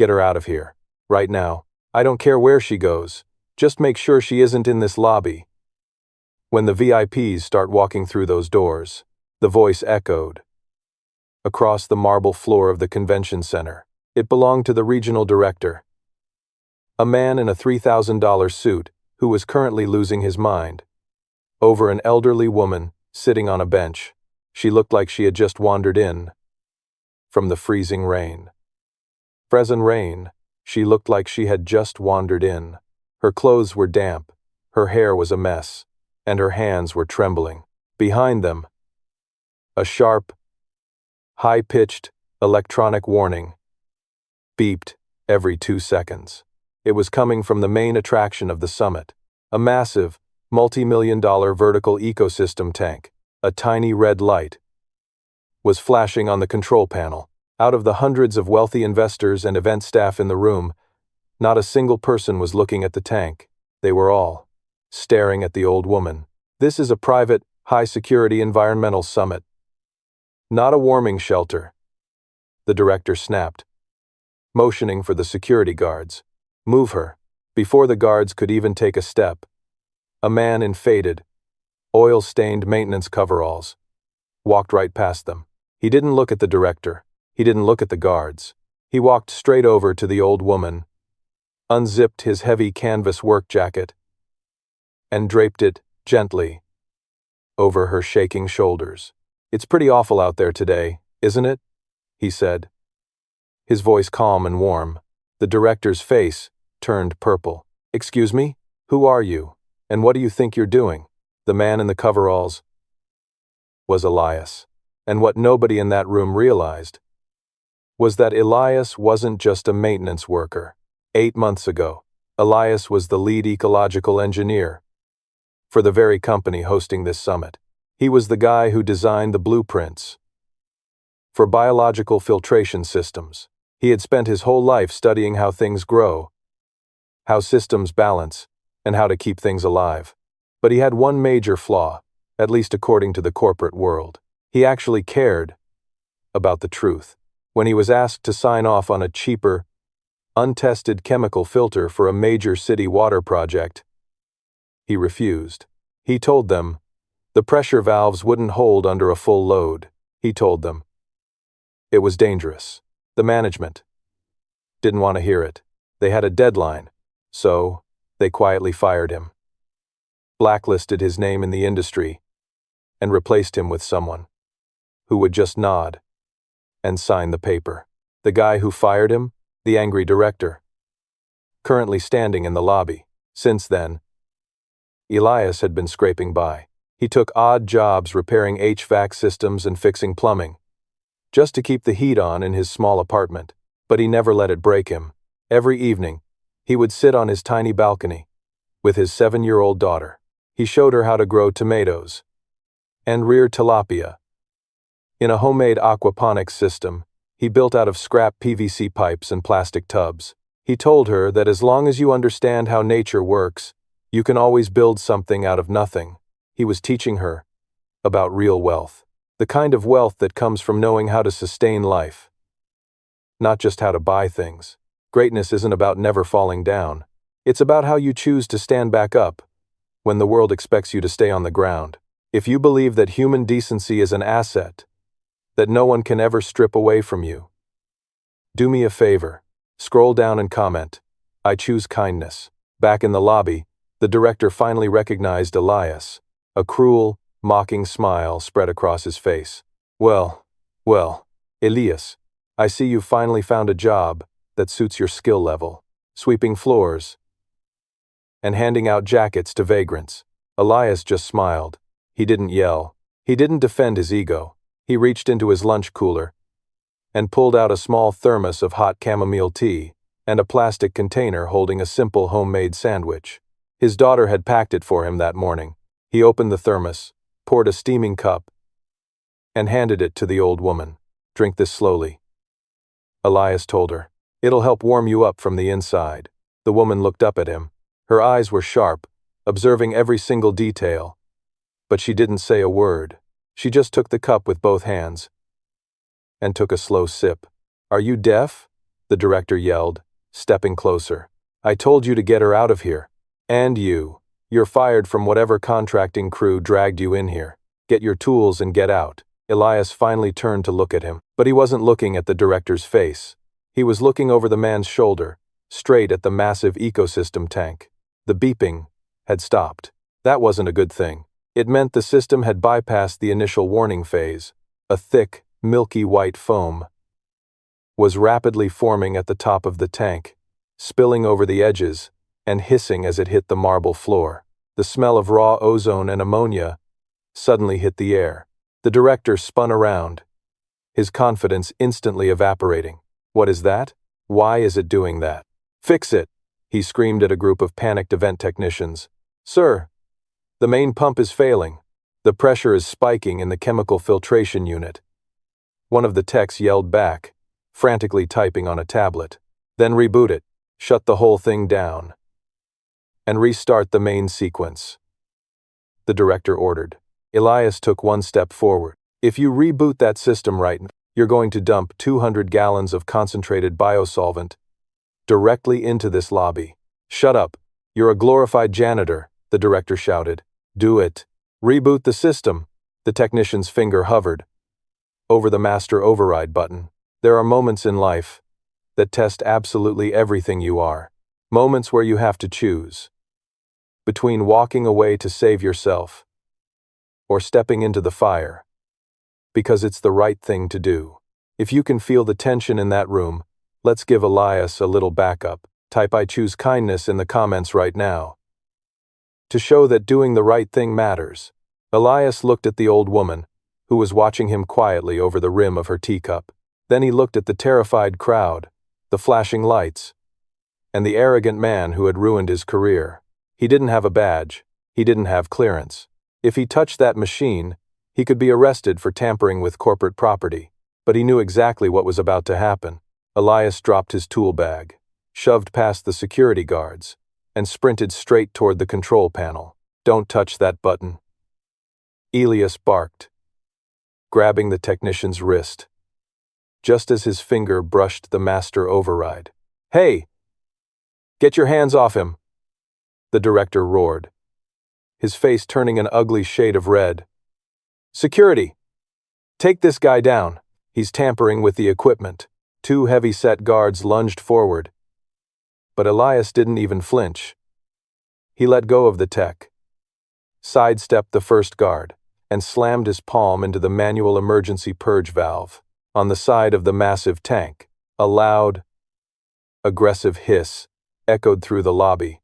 Get her out of here. Right now. I don't care where she goes. Just make sure she isn't in this lobby. When the VIPs start walking through those doors, the voice echoed across the marble floor of the convention center. It belonged to the regional director, a man in a $3,000 suit who was currently losing his mind, over an elderly woman sitting on a bench. She looked like she had just wandered in from the freezing rain. Frozen rain. She looked like she had just wandered in. Her clothes were damp, her hair was a mess, and her hands were trembling. Behind them, a sharp, high-pitched electronic warning beeped every 2 seconds. It was coming from the main attraction of the summit, a massive, multi-million-dollar vertical ecosystem tank. A tiny red light was flashing on the control panel. Out of the hundreds of wealthy investors and event staff in the room, not a single person was looking at the tank. They were all staring at the old woman. This is a private, high-security environmental summit, not a warming shelter, the director snapped, motioning for the security guards. Move her. Before the guards could even take a step, a man in faded, oil-stained maintenance coveralls walked right past them. He didn't look at the director. He didn't look at the guards. He walked straight over to the old woman, unzipped his heavy canvas work jacket, and draped it gently over her shaking shoulders. It's pretty awful out there today, isn't it? He said, his voice calm and warm. The director's face turned purple. Excuse me? Who are you? And what do you think you're doing? The man in the coveralls was Elias. And what nobody in that room realized was that Elias wasn't just a maintenance worker. 8 months ago, Elias was the lead ecological engineer for the very company hosting this summit. He was the guy who designed the blueprints for biological filtration systems. He had spent his whole life studying how things grow, how systems balance, and how to keep things alive. But he had one major flaw, at least according to the corporate world. He actually cared about the truth. When he was asked to sign off on a cheaper, untested chemical filter for a major city water project, he refused. He told them the pressure valves wouldn't hold under a full load. He told them it was dangerous. The management didn't want to hear it. They had a deadline, so they quietly fired him, blacklisted his name in the industry, and replaced him with someone who would just nod and sign the paper. The guy who fired him, the angry director, currently standing in the lobby. Since then, Elias had been scraping by. He took odd jobs repairing HVAC systems and fixing plumbing, just to keep the heat on in his small apartment, but he never let it break him. Every evening, he would sit on his tiny balcony with his 7-year-old daughter. He showed her how to grow tomatoes and rear tilapia in a homemade aquaponics system he built out of scrap PVC pipes and plastic tubs. He told her that as long as you understand how nature works, you can always build something out of nothing. He was teaching her about real wealth, the kind of wealth that comes from knowing how to sustain life, not just how to buy things. Greatness isn't about never falling down. It's about how you choose to stand back up when the world expects you to stay on the ground. If you believe that human decency is an asset that no one can ever strip away from you, do me a favor. Scroll down and comment, "I choose kindness." Back in the lobby, the director finally recognized Elias. A cruel, mocking smile spread across his face. Well, Elias, I see you've finally found a job that suits your skill level, sweeping floors and handing out jackets to vagrants. Elias just smiled. He didn't yell. He didn't defend his ego. He reached into his lunch cooler and pulled out a small thermos of hot chamomile tea and a plastic container holding a simple homemade sandwich. His daughter had packed it for him that morning. He opened the thermos, poured a steaming cup, and handed it to the old woman. "Drink this slowly," Elias told her. "It'll help warm you up from the inside." The woman looked up at him. Her eyes were sharp, observing every single detail. But she didn't say a word. She just took the cup with both hands and took a slow sip. "Are you deaf?" the director yelled, stepping closer. "I told you to get her out of here. And you're fired from whatever contracting crew dragged you in here. Get your tools and get out." Elias finally turned to look at him, but he wasn't looking at the director's face. He was looking over the man's shoulder, straight at the massive ecosystem tank. The beeping had stopped. That wasn't a good thing. It meant the system had bypassed the initial warning phase. A thick, milky white foam was rapidly forming at the top of the tank, spilling over the edges and hissing as it hit the marble floor. The smell of raw ozone and ammonia suddenly hit the air. The director spun around, his confidence instantly evaporating. "What is that? Why is it doing that? Fix it!" he screamed at a group of panicked event technicians. "Sir, the main pump is failing. The pressure is spiking in the chemical filtration unit." One of the techs yelled back, frantically typing on a tablet. "Then reboot it, shut the whole thing down, and restart the main sequence," the director ordered. Elias took one step forward. "If you reboot that system right, you're going to dump 200 gallons of concentrated biosolvent directly into this lobby." "Shut up. You're a glorified janitor," the director shouted. "Do it. Reboot the system." The technician's finger hovered over the master override button. There are moments in life that test absolutely everything you are. Moments where you have to choose between walking away to save yourself or stepping into the fire, because it's the right thing to do. If you can feel the tension in that room, let's give Elias a little backup. Type "I choose kindness" in the comments right now to show that doing the right thing matters. Elias looked at the old woman, who was watching him quietly over the rim of her teacup. Then he looked at the terrified crowd, the flashing lights, and the arrogant man who had ruined his career. He didn't have a badge. He didn't have clearance. If he touched that machine, he could be arrested for tampering with corporate property. But he knew exactly what was about to happen. Elias dropped his tool bag, shoved past the security guards, and sprinted straight toward the control panel. "Don't touch that button," Elias barked, grabbing the technician's wrist, just as his finger brushed the master override. "Hey! Get your hands off him!" the director roared, his face turning an ugly shade of red. "Security! Take this guy down. He's tampering with the equipment." Two heavy-set guards lunged forward, but Elias didn't even flinch. He let go of the tech, sidestepped the first guard, and slammed his palm into the manual emergency purge valve on the side of the massive tank. A loud, aggressive hiss echoed through the lobby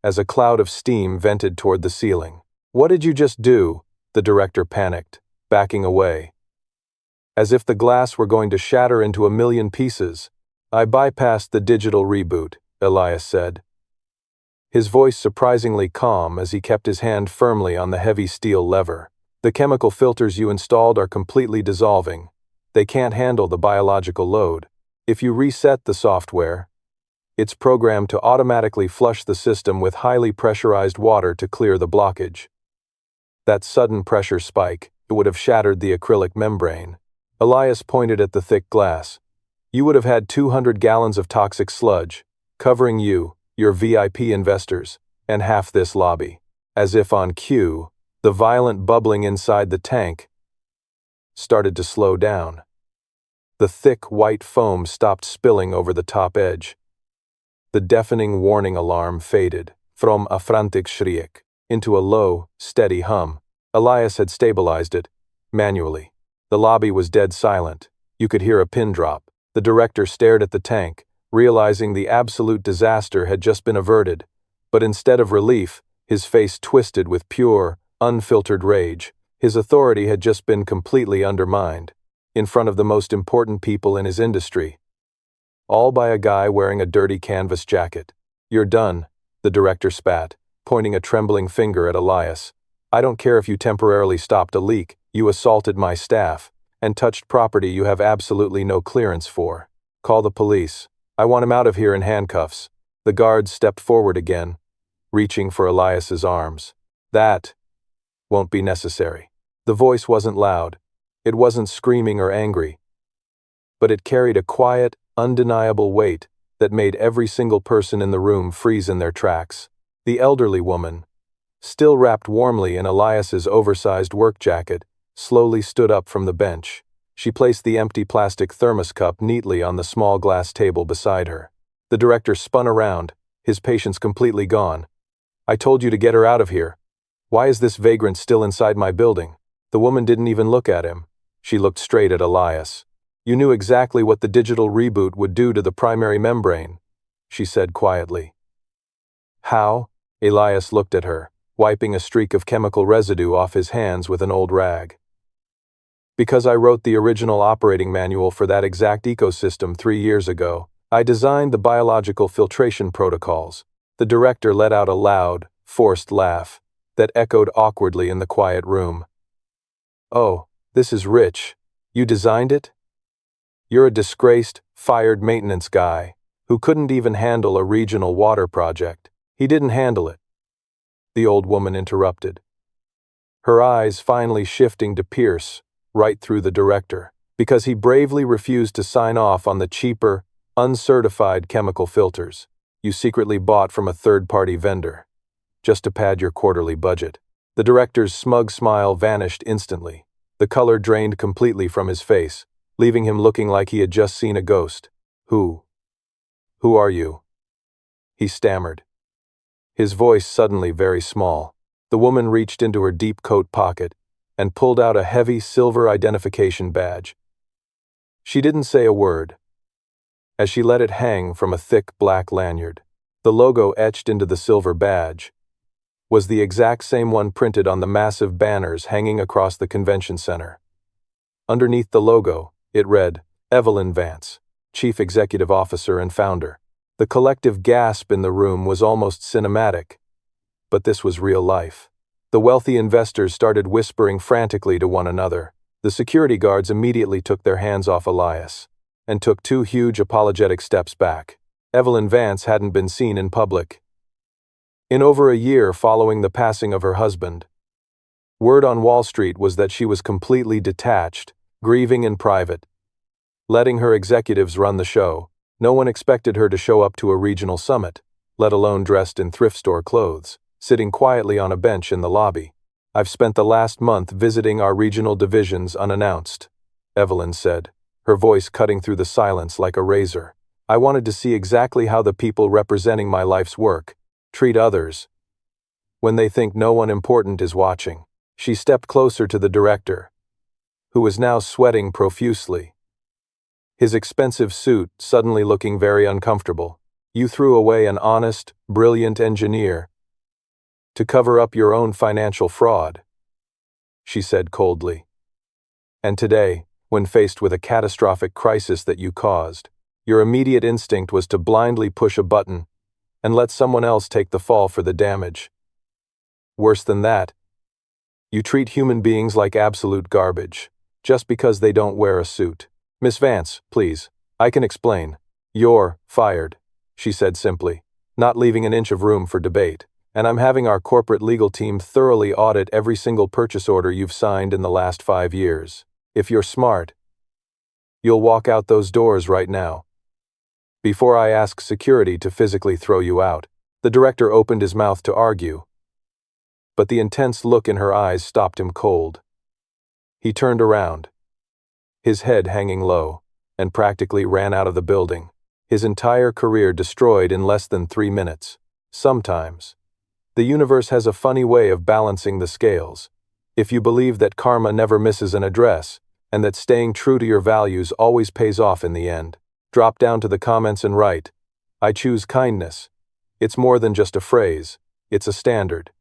as a cloud of steam vented toward the ceiling. "What did you just do?" the director panicked, backing away, as if the glass were going to shatter into a million pieces. "I bypassed the digital reboot," Elias said, his voice surprisingly calm as he kept his hand firmly on the heavy steel lever. "The chemical filters you installed are completely dissolving. They can't handle the biological load. If you reset the software, it's programmed to automatically flush the system with highly pressurized water to clear the blockage." That sudden pressure spike would have shattered the acrylic membrane. Elias pointed at the thick glass. "You would have had 200 gallons of toxic sludge, covering you, your VIP investors, and half this lobby." As if on cue, the violent bubbling inside the tank started to slow down. The thick white foam stopped spilling over the top edge. The deafening warning alarm faded from a frantic shriek into a low, steady hum. Elias had stabilized it, manually. The lobby was dead silent. You could hear a pin drop. The director stared at the tank, realizing the absolute disaster had just been averted, but instead of relief, his face twisted with pure, unfiltered rage. His authority had just been completely undermined, in front of the most important people in his industry, all by a guy wearing a dirty canvas jacket. "You're done," the director spat, pointing a trembling finger at Elias. "I don't care if you temporarily stopped a leak, you assaulted my staff, and touched property you have absolutely no clearance for. Call the police. I want him out of here in handcuffs." The guards stepped forward again, reaching for Elias's arms. "That won't be necessary." The voice wasn't loud. It wasn't screaming or angry, but it carried a quiet, undeniable weight that made every single person in the room freeze in their tracks. The elderly woman, still wrapped warmly in Elias's oversized work jacket, slowly stood up from the bench. She placed the empty plastic thermos cup neatly on the small glass table beside her. The director spun around, his patience completely gone. "I told you to get her out of here. Why is this vagrant still inside my building?" The woman didn't even look at him. She looked straight at Elias. "You knew exactly what the digital reboot would do to the primary membrane," she said quietly. "How?" Elias looked at her, wiping a streak of chemical residue off his hands with an old rag. "Because I wrote the original operating manual for that exact ecosystem 3 years ago. I designed the biological filtration protocols." The director let out a loud, forced laugh that echoed awkwardly in the quiet room. "Oh, this is rich. You designed it? You're a disgraced, fired maintenance guy who couldn't even handle a regional water project." "He didn't handle it," the old woman interrupted, her eyes finally shifting to pierce right through the director, "because he bravely refused to sign off on the cheaper, uncertified chemical filters you secretly bought from a third-party vendor, just to pad your quarterly budget." The director's smug smile vanished instantly. The color drained completely from his face, leaving him looking like he had just seen a ghost. Who are you?" he stammered, his voice suddenly very small. The woman reached into her deep coat pocket and pulled out a heavy silver identification badge. She didn't say a word, as she let it hang from a thick black lanyard. The logo etched into the silver badge was the exact same one printed on the massive banners hanging across the convention center. Underneath the logo, it read, "Evelyn Vance, Chief Executive Officer and Founder." The collective gasp in the room was almost cinematic, but this was real life. The wealthy investors started whispering frantically to one another. The security guards immediately took their hands off Elias and took 2 huge apologetic steps back. Evelyn Vance hadn't been seen in public in over a year following the passing of her husband. Word on Wall Street was that she was completely detached, grieving in private, letting her executives run the show. No one expected her to show up to a regional summit, let alone dressed in thrift store clothes, sitting quietly on a bench in the lobby. "I've spent the last month visiting our regional divisions unannounced," Evelyn said, her voice cutting through the silence like a razor. "I wanted to see exactly how the people representing my life's work treat others when they think no one important is watching." She stepped closer to the director, who was now sweating profusely, his expensive suit suddenly looking very uncomfortable. "You threw away an honest, brilliant engineer to cover up your own financial fraud," she said coldly. "And today, when faced with a catastrophic crisis that you caused, your immediate instinct was to blindly push a button and let someone else take the fall for the damage. Worse than that, you treat human beings like absolute garbage, just because they don't wear a suit." "Miss Vance, please, I can explain." "You're fired," she said simply, not leaving an inch of room for debate. "And I'm having our corporate legal team thoroughly audit every single purchase order you've signed in the last 5 years. If you're smart, you'll walk out those doors right now, before I ask security to physically throw you out." The director opened his mouth to argue, but the intense look in her eyes stopped him cold. He turned around, his head hanging low, and practically ran out of the building, his entire career destroyed in less than 3 minutes. Sometimes, the universe has a funny way of balancing the scales. If you believe that karma never misses an address, and that staying true to your values always pays off in the end, drop down to the comments and write, "I choose kindness." It's more than just a phrase, it's a standard.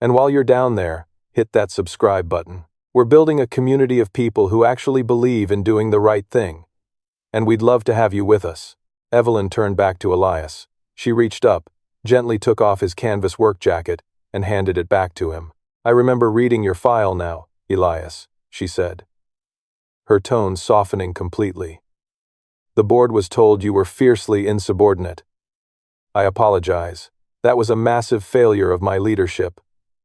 And while you're down there, hit that subscribe button. We're building a community of people who actually believe in doing the right thing, and we'd love to have you with us. Evelyn turned back to Elias. She reached up, gently took off his canvas work jacket, and handed it back to him. "I remember reading your file now, Elias," she said, her tone softening completely. "The board was told you were fiercely insubordinate. I apologize. That was a massive failure of my leadership.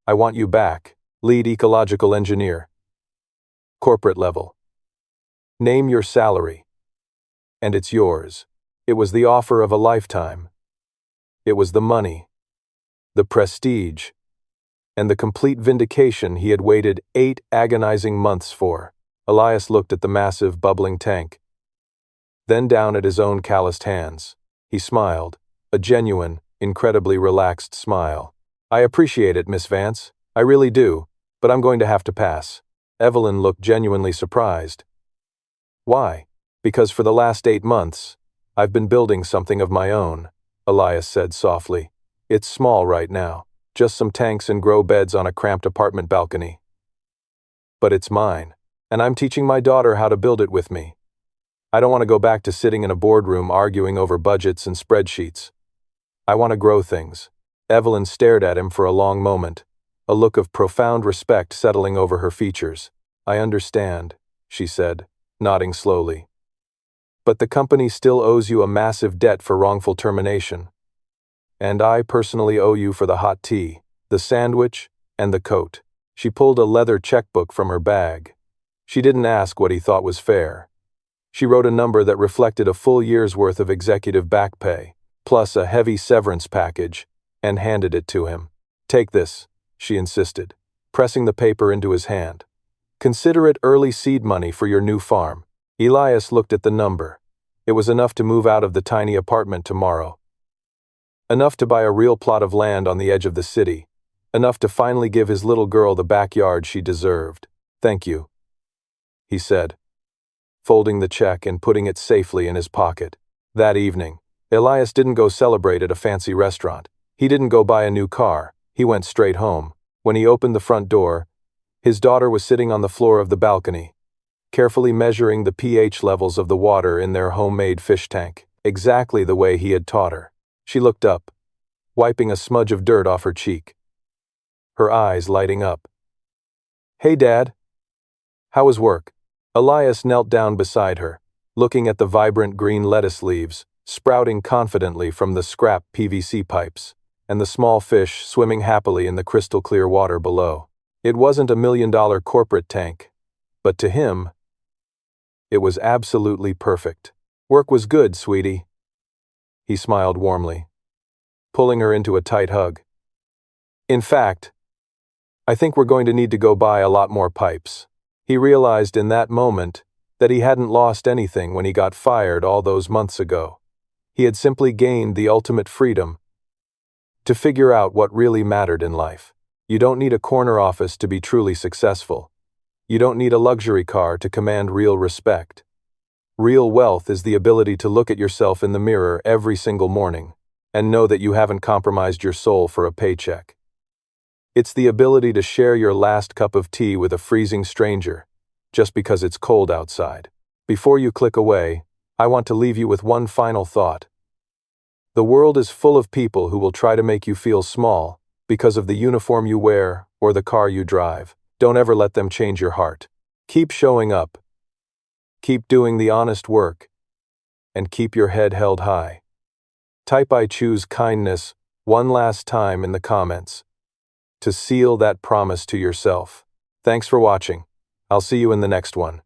I want you back. Lead ecological engineer. Corporate level. Name your salary." And it's yours. It was the offer of a lifetime. It was the money, the prestige, and the complete vindication he had waited 8 agonizing months for. Elias looked at the massive, bubbling tank, then down at his own calloused hands. He smiled, a genuine, incredibly relaxed smile. I appreciate it, Miss Vance. I really do, but I'm going to have to pass. Evelyn looked genuinely surprised. Why? Because for the last 8 months, I've been building something of my own, Elias said softly. It's small right now, just some tanks and grow beds on a cramped apartment balcony. But it's mine, and I'm teaching my daughter how to build it with me. I don't want to go back to sitting in a boardroom arguing over budgets and spreadsheets. I want to grow things. Evelyn stared at him for a long moment, a look of profound respect settling over her features. I understand, she said, nodding slowly. But the company still owes you a massive debt for wrongful termination. And I personally owe you for the hot tea, the sandwich, and the coat. She pulled a leather checkbook from her bag. She didn't ask what he thought was fair. She wrote a number that reflected a full year's worth of executive back pay, plus a heavy severance package, and handed it to him. Take this, she insisted, pressing the paper into his hand. Consider it early seed money for your new farm. Elias looked at the number. It was enough to move out of the tiny apartment tomorrow. Enough to buy a real plot of land on the edge of the city. Enough to finally give his little girl the backyard she deserved. Thank you, he said, folding the check and putting it safely in his pocket. That evening, Elias didn't go celebrate at a fancy restaurant. He didn't go buy a new car. He went straight home. When he opened the front door, his daughter was sitting on the floor of the balcony, carefully measuring the pH levels of the water in their homemade fish tank, exactly the way he had taught her. She looked up, wiping a smudge of dirt off her cheek, her eyes lighting up. Hey, Dad. How was work? Elias knelt down beside her, looking at the vibrant green lettuce leaves sprouting confidently from the scrap PVC pipes, and the small fish swimming happily in the crystal-clear water below. It wasn't a $1 million corporate tank, but to him, it was absolutely perfect. Work was good, sweetie. He smiled warmly, pulling her into a tight hug. In fact, I think we're going to need to go buy a lot more pipes. He realized in that moment that he hadn't lost anything when he got fired all those months ago. He had simply gained the ultimate freedom to figure out what really mattered in life. You don't need a corner office to be truly successful. You don't need a luxury car to command real respect. Real wealth is the ability to look at yourself in the mirror every single morning and know that you haven't compromised your soul for a paycheck. It's the ability to share your last cup of tea with a freezing stranger just because it's cold outside. Before you click away, I want to leave you with one final thought. The world is full of people who will try to make you feel small because of the uniform you wear or the car you drive. Don't ever let them change your heart. Keep showing up. Keep doing the honest work. And keep your head held high. Type "I choose kindness" one last time in the comments to seal that promise to yourself. Thanks for watching. I'll see you in the next one.